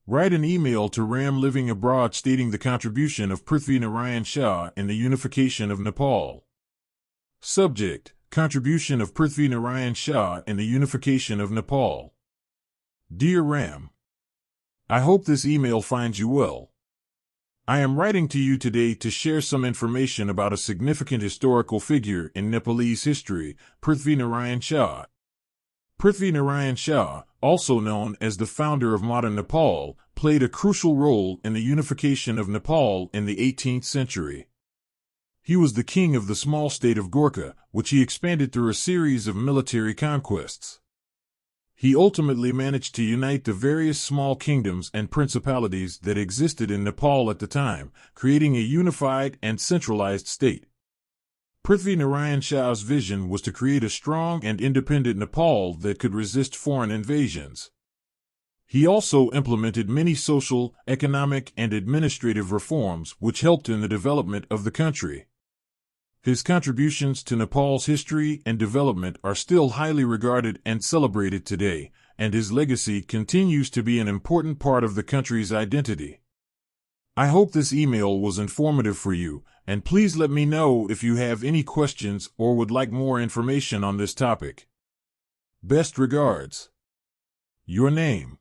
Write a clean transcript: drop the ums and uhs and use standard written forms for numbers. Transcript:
Write an email to Ram Living Abroad stating the contribution of Prithvi Narayan Shah in the unification of Nepal. Subject: Contribution of Prithvi Narayan Shah in the unification of Nepal. Dear Ram, I hope this email finds you well. I am writing to you today to share some information about a significant historical figure in Nepalese history, Prithvi Narayan Shah. Prithvi Narayan Shah, also known as the founder of modern Nepal, played a crucial role in the unification of Nepal in the 18th century. He was the king of the small state of Gorkha, which he expanded through a series of military conquests. He ultimately managed to unite the various small kingdoms and principalities that existed in Nepal at the time, creating a unified and centralized state. Prithvi Narayan Shah's vision was to create a strong and independent Nepal that could resist foreign invasions. He also implemented many social, economic, and administrative reforms which helped in the development of the country. His contributions to Nepal's history and development are still highly regarded and celebrated today, and his legacy continues to be an important part of the country's identity. I hope this email was informative for you, and please let me know if you have any questions or would like more information on this topic. Best regards. Your name.